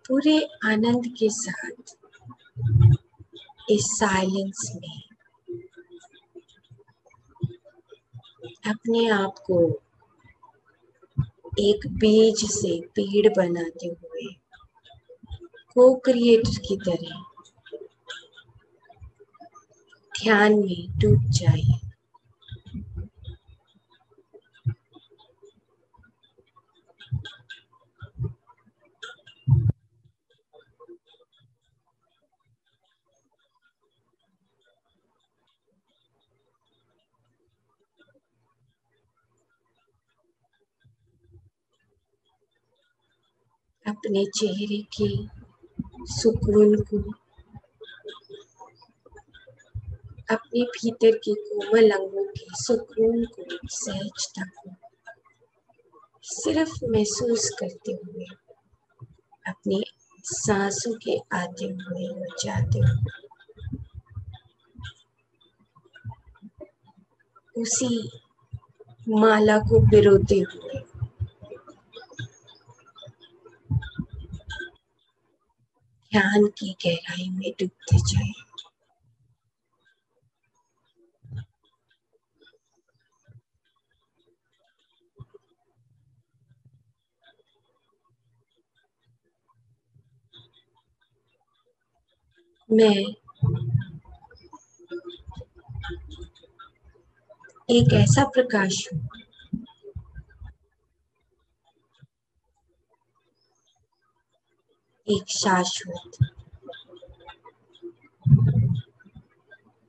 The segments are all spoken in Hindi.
पूरे आनंद के साथ इस साइलेंस में अपने आप को एक बीज से पेड़ बनाते हुए को क्रिएटर की तरह ध्यान में डूब जाइए। अपने चेहरे के सुकून को, अपने भीतर के कोमल अंगों के सुकून को, सहजता को सिर्फ महसूस करते हुए अपनी सांसों के आते हुए और जाते हुए उसी माला को पिरोते हुए ध्यान की गहराई में डूबते जाए। मैं एक ऐसा प्रकाश हूँ एक शाश्वत,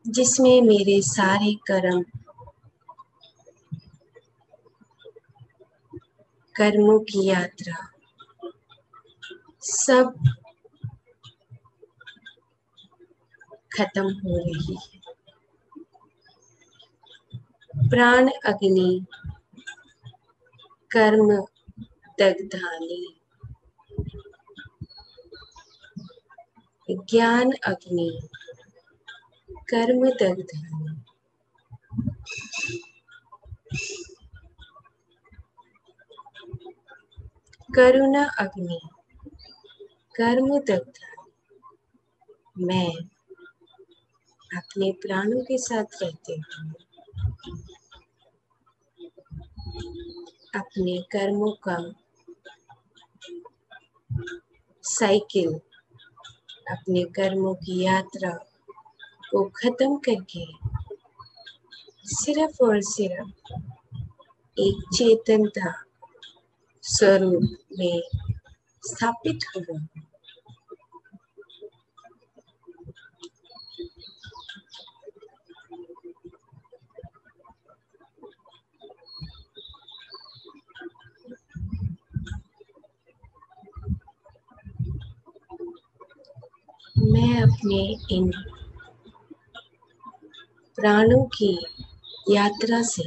जिसमें मेरे सारे कर्मों की यात्रा सब खत्म हो रही है। प्राण अग्नि कर्म दग्धानी, ज्ञान अग्नि कर्म दग्धानी, करुणा अग्नि कर्म दग्धानी। मैं अपने प्राणों के साथ रहते हुए अपने कर्मों का साइकिल, अपने कर्मों की यात्रा को खत्म करके सिर्फ और सिर्फ एक चेतनता स्वरूप में स्थापित हुआ। मैं अपने इन प्राणों की यात्रा से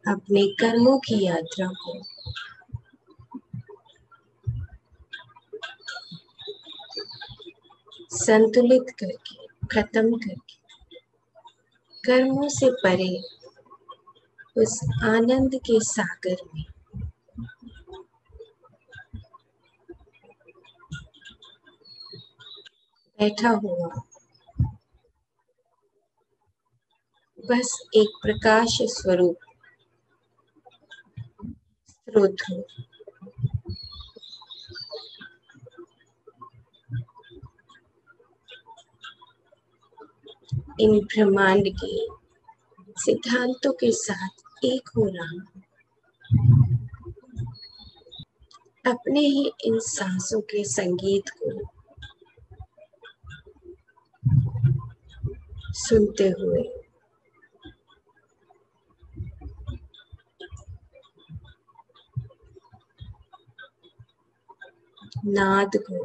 अपने कर्मों की यात्रा को संतुलित करके, खत्म करके, कर्मों से परे उस आनंद के सागर में बैठा हुआ बस एक प्रकाश स्वरूप स्रोत हूँ। इन ब्रह्मांड के सिद्धांतों के साथ एक हो रहा हूँ। अपने ही इन सांसों के संगीत को सुनते हुए नाद को,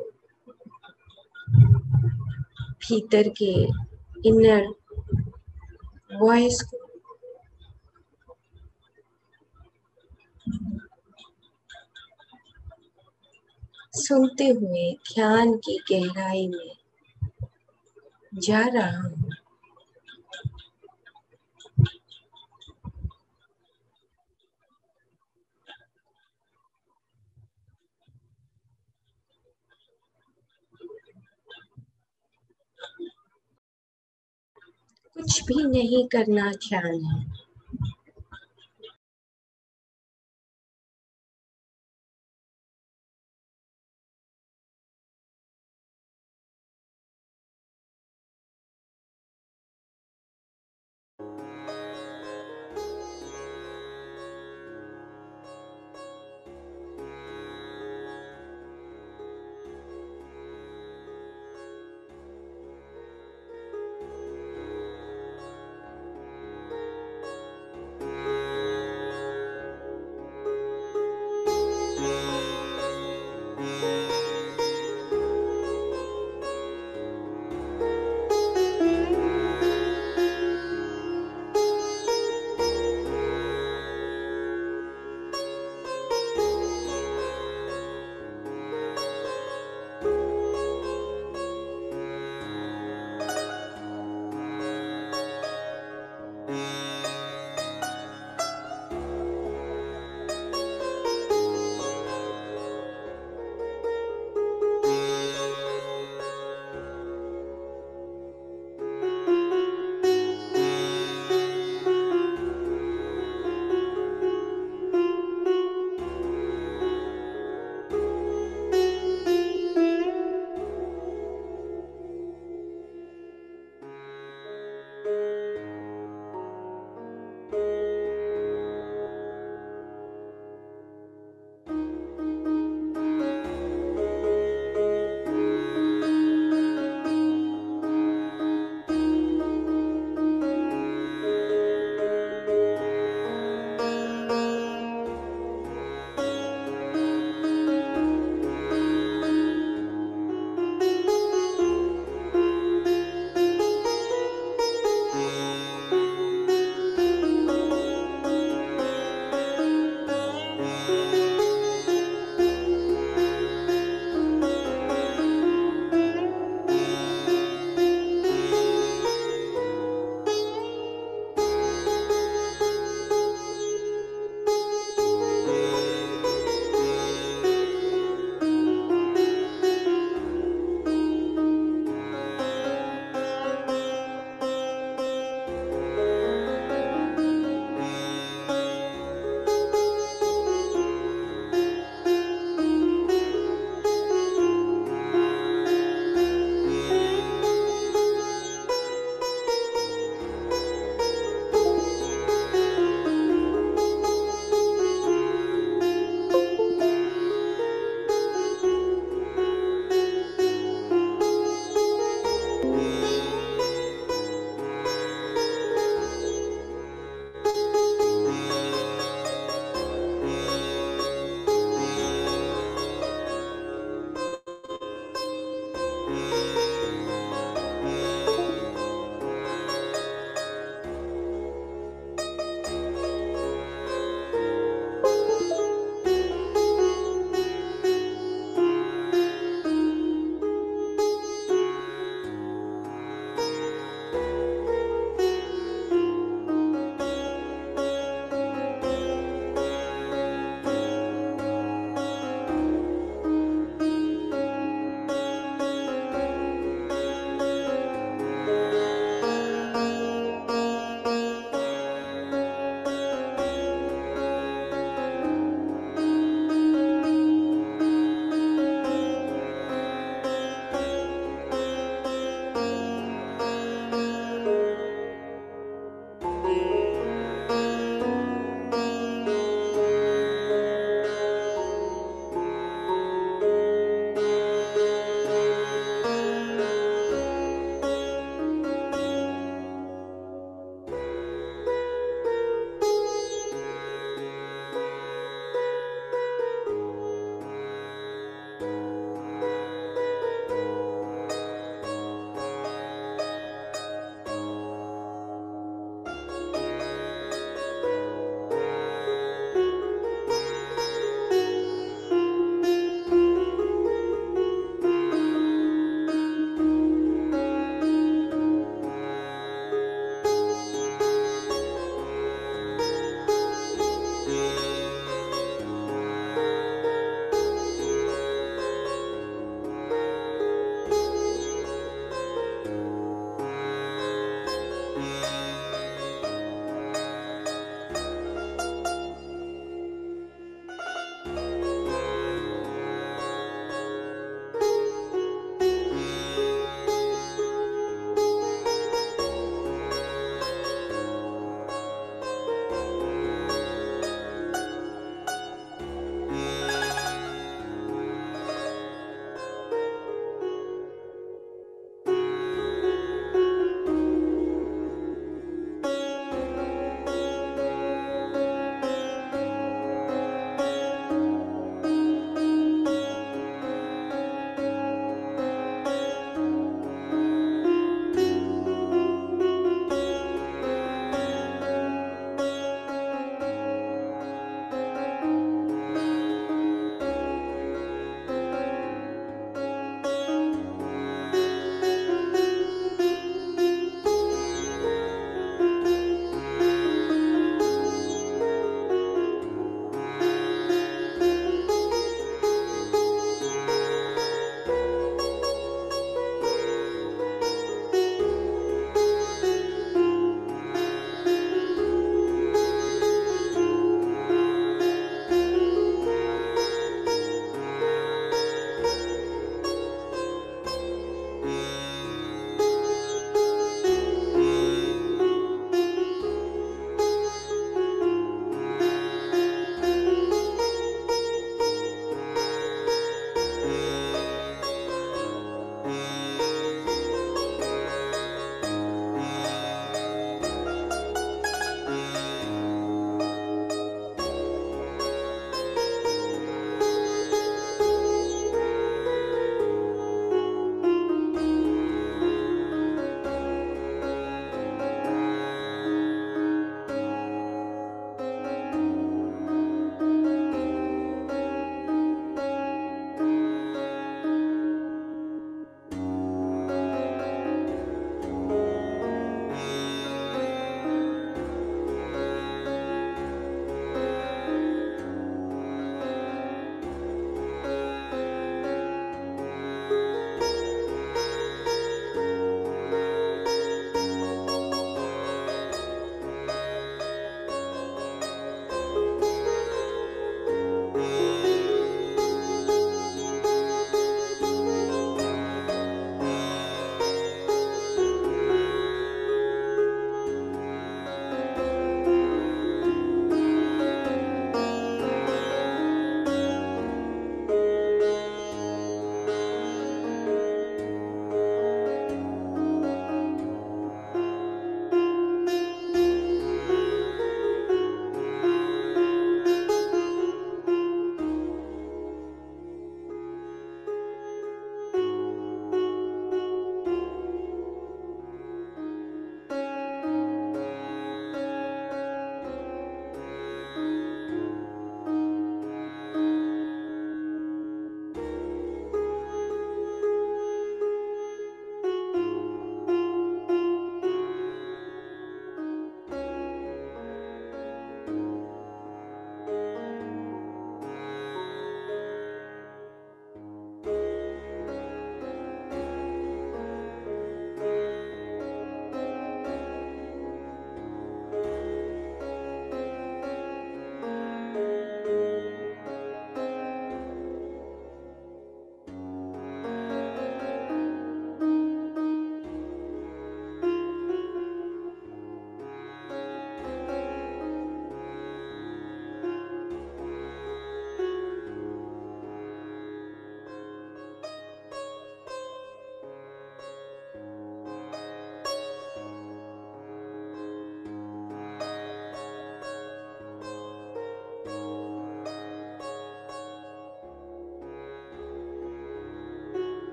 भीतर के इनर वॉइस को सुनते हुए ध्यान की गहराई में जा रहा हूँ। कुछ भी नहीं करना जाने।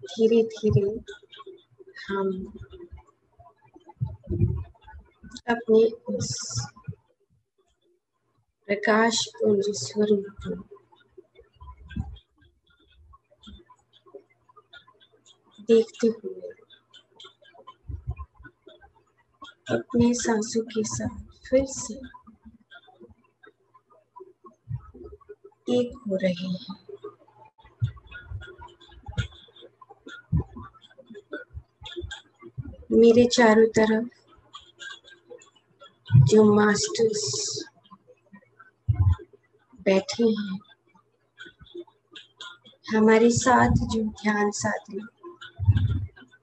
धीरे धीरे हम अपने उस प्रकाश पुंज स्वरूप को देखते हुए अपने सांसों के साथ फिर से एक हो रहे हैं। मेरे चारों तरफ जो मास्टर्स बैठे हैं, हमारे साथ जो ध्यान साधना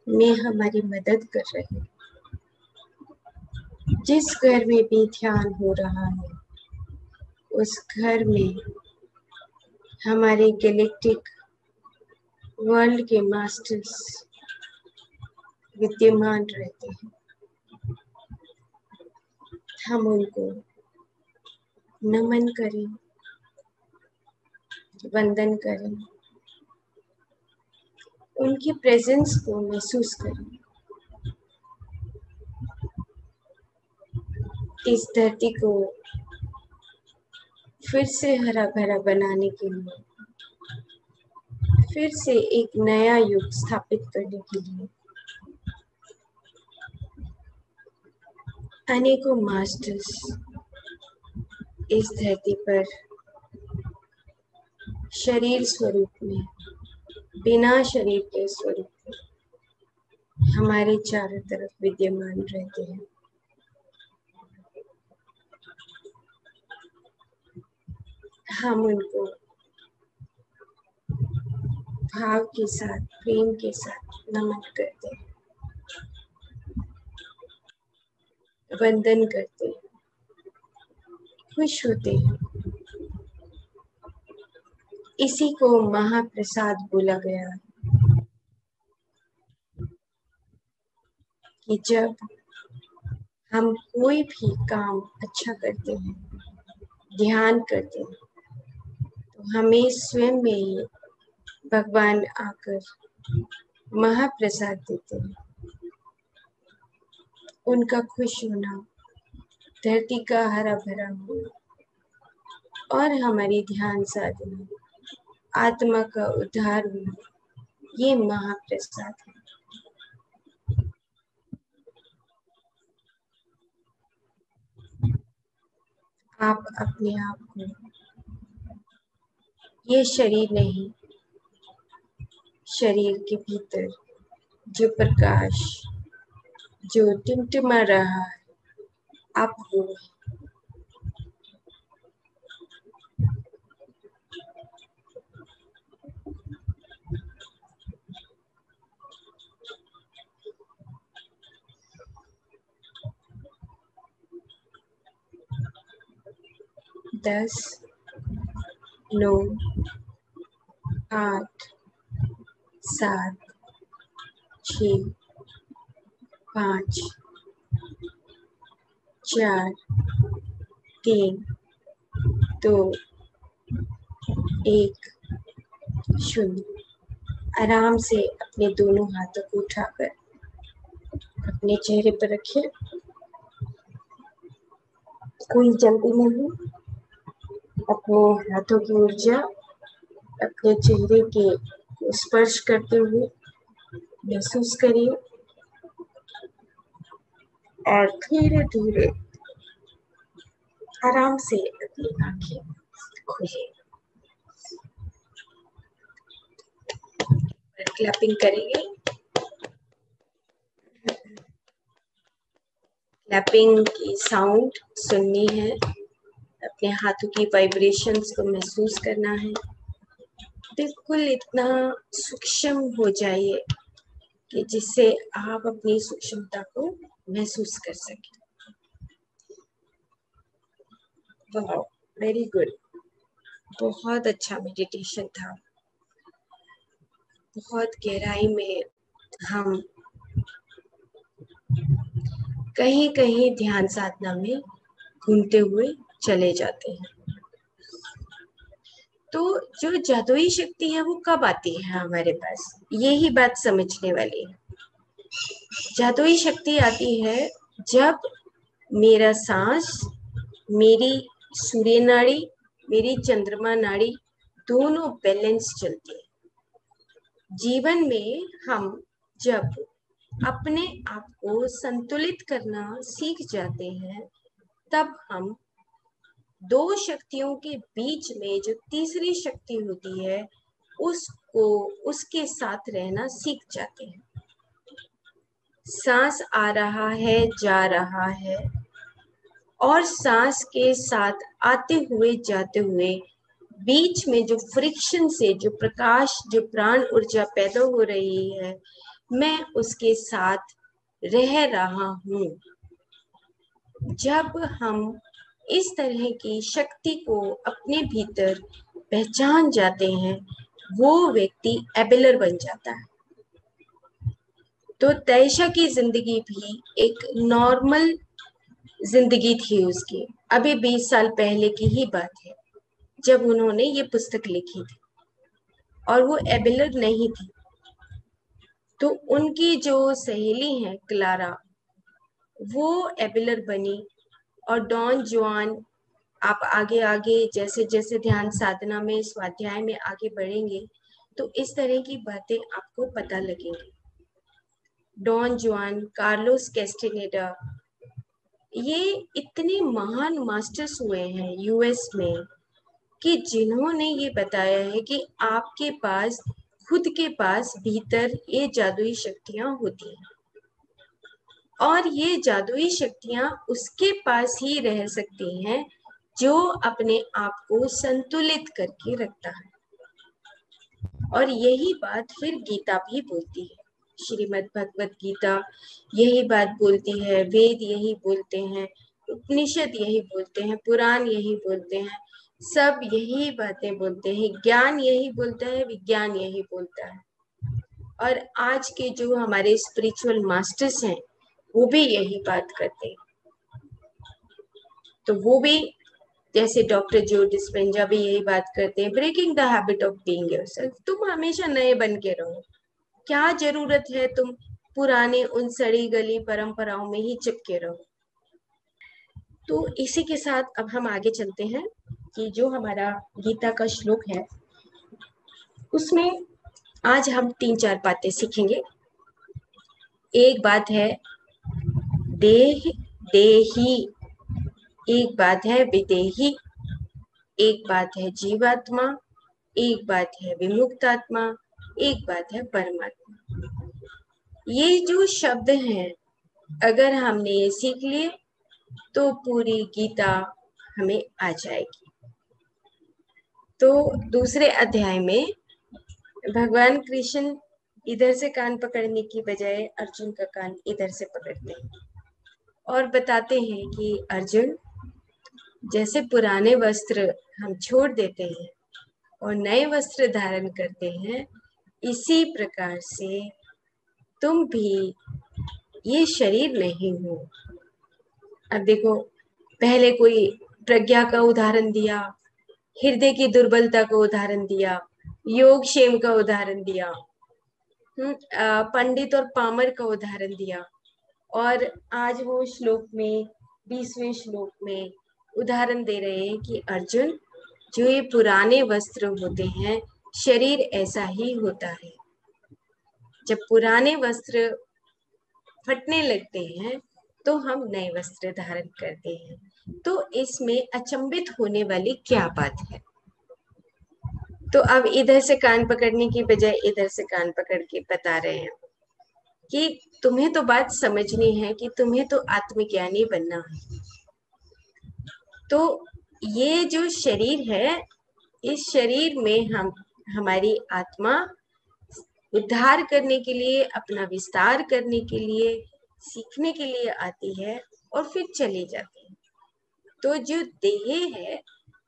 में हमारी मदद कर रहे हैं, जिस घर में भी ध्यान हो रहा है उस घर में हमारे गैलेक्टिक वर्ल्ड के मास्टर्स विद्यमान रहते हैं। हम उनको नमन करें, वंदन करें, उनकी प्रेजेंस को महसूस करें। इस धरती को फिर से हरा भरा बनाने के लिए, फिर से एक नया युग स्थापित करने के लिए अनेकों मास्टर्स इस धरती पर शरीर स्वरूप में, बिना शरीर के स्वरूप में हमारे चारों तरफ विद्यमान रहते हैं। हम उनको भाव के साथ, प्रेम के साथ नमन करते हैं, वंदन करते हैं, खुश होते हैं। इसी को महाप्रसाद बोला गया कि जब हम कोई भी काम अच्छा करते हैं, ध्यान करते हैं, तो हमें स्वयं में ही भगवान आकर महाप्रसाद देते हैं। उनका खुश होना, धरती का हरा भरा होना और हमारी ध्यान साधना, आत्मा का उद्धार होना, ये महाप्रसाद है। आप अपने आप को ये शरीर नहीं, शरीर के भीतर जो प्रकाश, जो टिमटिमा रहा है, आप वो हैं। दस, 9, 8, 7, 6, 5, 4, 3, 2, 1, 0। आराम से अपने दोनों हाथों को उठाकर अपने चेहरे पर रखिए। कोई जल्दी नहीं, अपने हाथों की ऊर्जा अपने चेहरे के स्पर्श करते हुए महसूस करिए और धीरे धीरे आराम से अपनी आंखें खोलिए। क्लैपिंग करेंगे। क्लैपिंग की साउंड सुननी है, अपने हाथों की वाइब्रेशंस को महसूस करना है। बिल्कुल इतना सूक्ष्म हो जाइए कि जिससे आप अपनी सूक्ष्मता को महसूस कर सकें। वाह, वेरी गुड, बहुत अच्छा मेडिटेशन था। बहुत गहराई में हम कहीं कहीं ध्यान साधना में घूमते हुए चले जाते हैं। तो जो जादुई शक्ति है वो कब आती है हमारे पास, यही बात समझने वाली है। जादुई शक्ति आती है जब मेरा सांस, मेरी सूर्य नाड़ी, मेरी चंद्रमा नाड़ी दोनों बैलेंस चलती है। जीवन में हम जब अपने आप को संतुलित करना सीख जाते हैं, तब हम दो शक्तियों के बीच में जो तीसरी शक्ति होती है उसको, उसके साथ रहना सीख जाते हैं। सांस आ रहा है, जा रहा है, और सांस के साथ आते हुए जाते हुए बीच में जो फ्रिक्शन से जो प्रकाश, जो प्राण ऊर्जा पैदा हो रही है, मैं उसके साथ रह रहा हूँ। जब हम इस तरह की शक्ति को अपने भीतर पहचान जाते हैं, वो व्यक्ति एबेलर बन जाता है। तो तयशा की जिंदगी भी एक नॉर्मल जिंदगी थी उसकी। अभी 20 साल पहले की ही बात है जब उन्होंने ये पुस्तक लिखी थी, और वो एबेलर नहीं थी। तो उनकी जो सहेली है क्लारा, वो एबेलर बनी, और डॉन जुआन, आप आगे आगे जैसे जैसे ध्यान साधना में, स्वाध्याय में आगे बढ़ेंगे तो इस तरह की बातें आपको पता लगेंगी। डॉन जुआन, कार्लोस कैस्टेनेडा, ये इतने महान मास्टर्स हुए हैं यूएस में कि जिन्होंने ये बताया है कि आपके पास, खुद के पास भीतर ये जादुई शक्तियां होती हैं, और ये जादुई शक्तियां उसके पास ही रह सकती हैं जो अपने आप को संतुलित करके रखता है। और यही बात फिर गीता भी बोलती है। श्रीमद् भगवत गीता यही बात बोलती है, वेद यही बोलते हैं, उपनिषद यही बोलते हैं, पुराण यही बोलते हैं, सब यही बातें बोलते हैं। ज्ञान यही बोलता है, विज्ञान यही बोलता है। और आज के जो हमारे स्पिरिचुअल मास्टर्स हैं वो भी यही बात करते हैं। तो वो भी, जैसे डॉक्टर जो डिस्पेंजा भी यही बात करते हैं, breaking the habit of being yourself. तुम हमेशा नए बन के रहो। क्या जरूरत है तुम पुराने उन सड़ी गली परंपराओं में ही चिपके रहो। तो इसी के साथ अब हम आगे चलते हैं कि जो हमारा गीता का श्लोक है उसमें आज हम 3-4 बातें सीखेंगे। एक बात है देह देही, एक बात है विदेही, एक बात है जीवात्मा, एक बात है विमुक्त आत्मा, एक बात है परमात्मा। ये जो शब्द हैं, अगर हमने ये सीख लिए तो पूरी गीता हमें आ जाएगी। तो दूसरे अध्याय में भगवान कृष्ण इधर से कान पकड़ने की बजाय अर्जुन का कान इधर से पकड़ते हैं और बताते हैं कि अर्जुन, जैसे पुराने वस्त्र हम छोड़ देते हैं और नए वस्त्र धारण करते हैं, इसी प्रकार से तुम भी ये शरीर नहीं हो। अब देखो, पहले कोई प्रज्ञा का उदाहरण दिया, हृदय की दुर्बलता को उदाहरण दिया, योग क्षेम का उदाहरण दिया, पंडित और पामर का उदाहरण दिया, और आज वो श्लोक में 20वें श्लोक में उदाहरण दे रहे हैं कि अर्जुन, जो ये पुराने वस्त्र होते हैं, शरीर ऐसा ही होता है। जब पुराने वस्त्र फटने लगते हैं तो हम नए वस्त्र धारण करते हैं। तो इसमें अचंभित होने वाली क्या बात है? तो अब इधर से कान पकड़ने की बजाय इधर से कान पकड़ के बता रहे हैं कि तुम्हें तो बात समझनी है कि तुम्हें तो आत्मज्ञानी बनना है। तो ये जो शरीर है, इस शरीर में हमारी आत्मा उद्धार करने के लिए, अपना विस्तार करने के लिए, सीखने के लिए आती है और फिर चली जाती है। तो जो देह है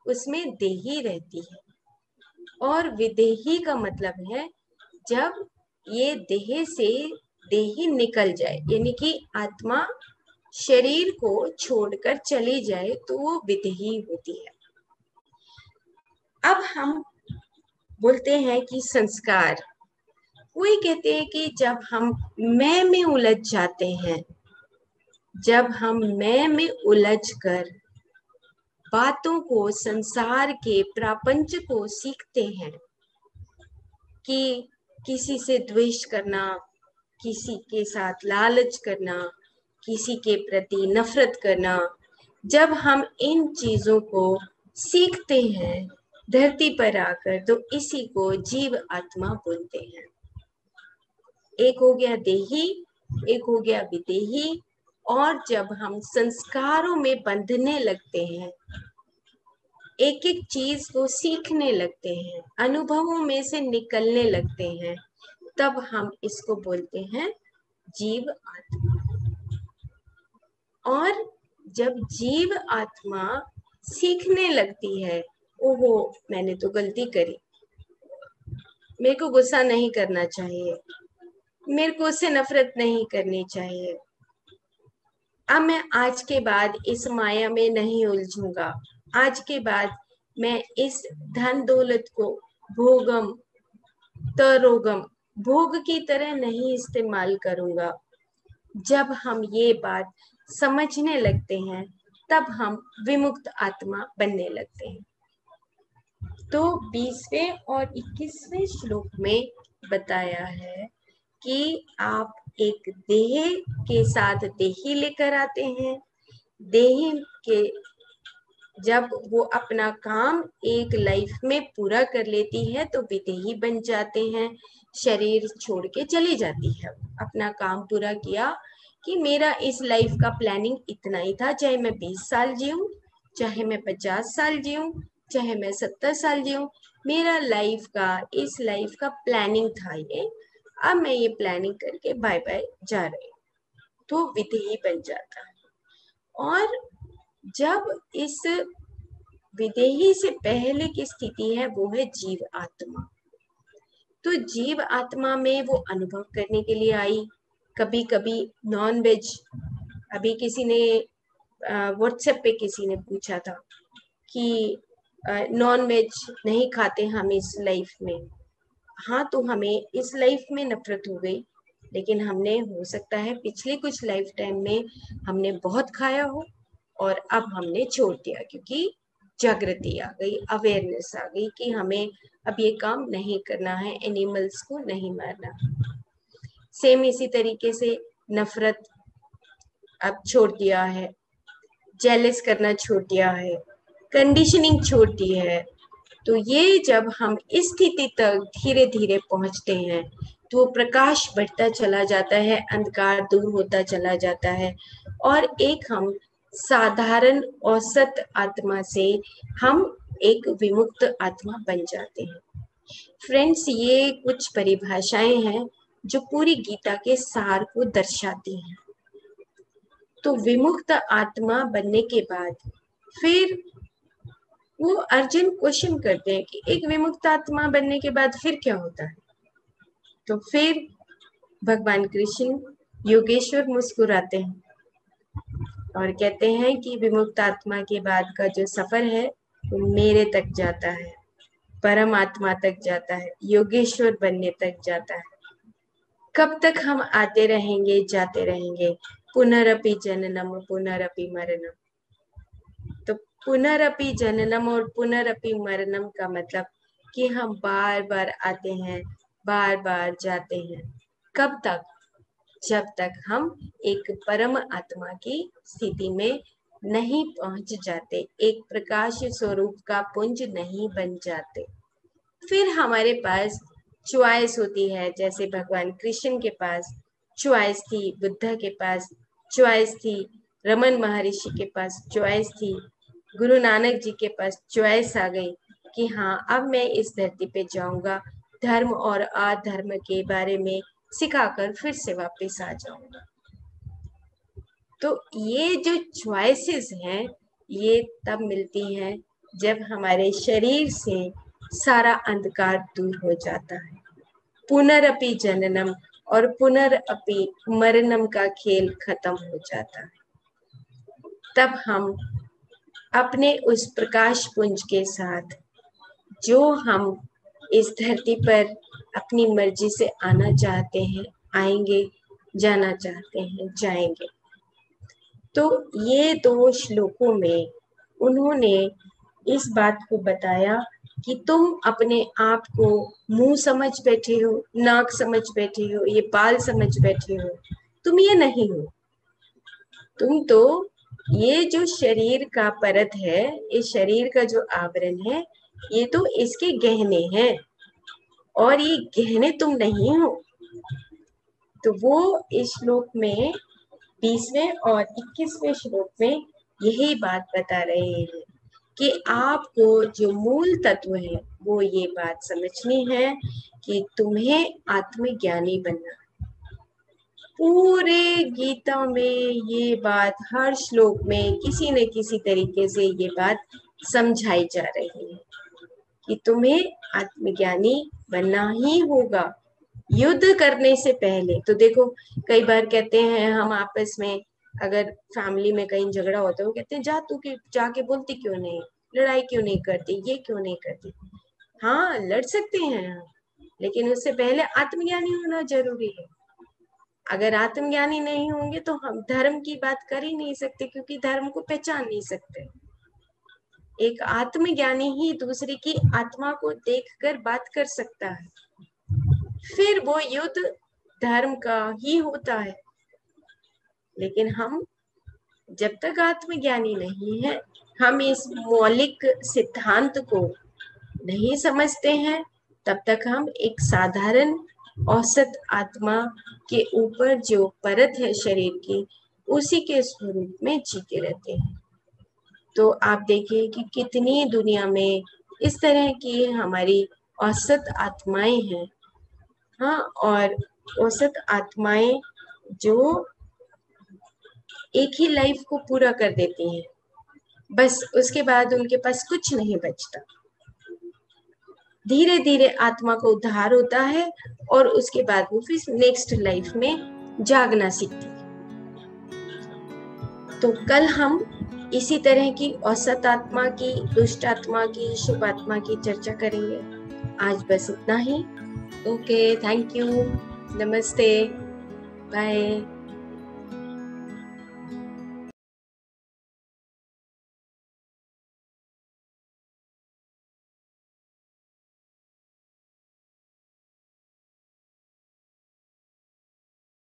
उसमें देही रहती है, और विदेही का मतलब है जब ये देह से देही निकल जाए, यानी कि आत्मा शरीर को छोड़कर चली जाए, तो वो विदेही होती है। अब हम बोलते हैं कि संस्कार, कोई कहते हैं कि जब हम मैं में उलझ जाते हैं, जब हम मैं में उलझ कर बातों को, संसार के प्रापंच को सीखते हैं कि किसी से द्वेष करना, किसी के साथ लालच करना, किसी के प्रति नफरत करना, जब हम इन चीजों को सीखते हैं धरती पर आकर, तो इसी को जीव आत्मा बोलते हैं। एक हो गया देही, एक हो गया विदेही। और जब हम संस्कारों में बंधने लगते हैं, एक एक चीज को सीखने लगते हैं, अनुभवों में से निकलने लगते हैं, तब हम इसको बोलते हैं जीव आत्मा। और जब जीव आत्मा सीखने लगती है, ओहो मैंने तो गलती करी, मेरे को गुस्सा नहीं करना चाहिए, मेरे को उससे नफरत नहीं करनी चाहिए, अब मैं आज के बाद इस माया में नहीं उलझूंगा, आज के बाद मैं इस धन दौलत को भोगम तरोगम भोग की तरह नहीं इस्तेमाल करूंगा। जब हम ये बात समझने लगते हैं, तब हम विमुक्त आत्मा बनने लगते हैं। तो 20वें और 21वें श्लोक में बताया है कि आप एक देह के साथ देही लेकर आते हैं, देह के जब वो अपना काम एक लाइफ में पूरा कर लेती है तो विदेही बन जाते हैं, शरीर छोड़ के चली जाती है। अपना काम पूरा किया कि मेरा इस लाइफ का प्लानिंग इतना ही था, चाहे मैं 20 साल जीऊं, चाहे मैं 50 साल जीऊं, चाहे मैं 70 साल जीऊं, मेरा लाइफ का, इस लाइफ का प्लानिंग था ये, अब मैं ये प्लानिंग करके बाय बाय जा रही हूँ, तो विदेही बन जाता है। और जब इस विदेही से पहले की स्थिति है वो है जीव आत्मा। तो जीव आत्मा में वो अनुभव करने के लिए आई, कभी कभी नॉन वेज, अभी किसी ने व्हाट्सएप पे किसी ने पूछा था कि नॉन वेज नहीं खाते हम इस लाइफ में। हाँ, तो हमें इस लाइफ में नफरत हो गई, लेकिन हमने, हो सकता है पिछले कुछ लाइफ टाइम में हमने बहुत खाया हो और अब हमने छोड़ दिया, क्योंकि जागृति आ गई, अवेयरनेस आ गई कि हमें अब ये काम नहीं करना है, एनिमल्स को नहीं मारना। सेम इसी तरीके से नफरत अब छोड़ दिया है, जेलस करना छोड़ दिया है, कंडीशनिंग छोड़ दी है। तो ये जब हम इस स्थिति तक धीरे धीरे पहुंचते हैं, तो प्रकाश बढ़ता चला जाता है, अंधकार दूर होता चला जाता है, और एक हम साधारण औसत आत्मा से हम एक विमुक्त आत्मा बन जाते हैं। फ्रेंड्स, ये कुछ परिभाषाएं हैं जो पूरी गीता के सार को दर्शाती हैं। तो विमुक्त आत्मा बनने के बाद फिर वो अर्जुन क्वेश्चन करते हैं कि एक विमुक्त आत्मा बनने के बाद फिर क्या होता है। तो फिर भगवान कृष्ण योगेश्वर मुस्कुराते हैं और कहते हैं कि विमुक्त आत्मा के बाद का जो सफर है वो मेरे तक जाता है, परमात्मा तक जाता है, योगेश्वर बनने तक जाता है। कब तक हम आते रहेंगे, जाते रहेंगे, पुनरअपि जननम पुनरअपि मरणम। तो पुनरअपि जननम और पुनरअपि मरणम का मतलब कि हम बार बार आते हैं, बार बार जाते हैं। कब तक? जब तक हम एक परम आत्मा की स्थिति में नहीं पहुंच जाते, एक प्रकाश स्वरूप का पुंज नहीं बन जाते। फिर हमारे पास चॉइस होती है, जैसे भगवान कृष्ण के पास चॉइस थी, बुद्ध के पास चॉइस थी, रमन महर्षि के पास चॉइस थी, गुरु नानक जी के पास चॉइस आ गई कि हाँ, अब मैं इस धरती पे जाऊंगा, धर्म और अधर्म के बारे में सिखाकर फिर से वापस आ जाऊंगा। तो ये जो चॉइसेस हैं, ये तब मिलती हैं जब हमारे शरीर से सारा अंधकार दूर हो जाता है। पुनरअपि जननम और पुनरअपि मरणम का खेल खत्म हो जाता है। तब हम अपने उस प्रकाश पुंज के साथ, जो हम इस धरती पर अपनी मर्जी से आना चाहते हैं, आएंगे, जाना चाहते हैं, जाएंगे। तो ये 2 श्लोकों में उन्होंने इस बात को बताया कि तुम अपने आप को मुंह समझ बैठे हो, नाक समझ बैठे हो, ये बाल समझ बैठे हो, तुम ये नहीं हो। तुम तो ये जो शरीर का परत है, इस शरीर का जो आवरण है, ये तो इसके गहने हैं और ये गहने तुम नहीं हो। तो वो इस श्लोक में 20वें और 21वें श्लोक में यही बात बता रहे हैं कि आपको जो मूल तत्व है वो ये बात समझनी है कि तुम्हें आत्मज्ञानी बनना। पूरे गीता में ये बात हर श्लोक में किसी न किसी तरीके से ये बात समझाई जा रही है कि तुम्हें आत्मज्ञानी बनना ही होगा युद्ध करने से पहले। तो देखो, कई बार कहते हैं हम आपस में, अगर फैमिली में कहीं झगड़ा होता है, वो कहते हैं जा तू जाके बोलती क्यों नहीं, लड़ाई क्यों नहीं करती, ये क्यों नहीं करती। हाँ, लड़ सकते हैं, लेकिन उससे पहले आत्मज्ञानी होना जरूरी है। अगर आत्मज्ञानी नहीं होंगे तो हम धर्म की बात कर ही नहीं सकते, क्योंकि धर्म को पहचान नहीं सकते। एक आत्मज्ञानी ही दूसरे की आत्मा को देखकर बात कर सकता है, फिर वो युद्ध धर्म का ही होता है। लेकिन हम जब तक आत्मज्ञानी नहीं है, हम इस मौलिक सिद्धांत को नहीं समझते हैं, तब तक हम एक साधारण औसत आत्मा के ऊपर जो परत है शरीर की, उसी के स्वरूप में जीते रहते हैं। तो आप देखिए कि कितनी दुनिया में इस तरह की हमारी औसत आत्माएं हैं। हाँ, और औसत आत्माएं जो एक ही लाइफ को पूरा कर देती हैं, बस उसके बाद उनके पास कुछ नहीं बचता। धीरे धीरे आत्मा को उद्धार होता है और उसके बाद वो फिर नेक्स्ट लाइफ में जागना सीखती है। तो कल हम इसी तरह की औसत आत्मा की, दुष्ट आत्मा की, शुभ आत्मा की चर्चा करेंगे। आज बस इतना ही। ओके, थैंक यू, नमस्ते, बाय।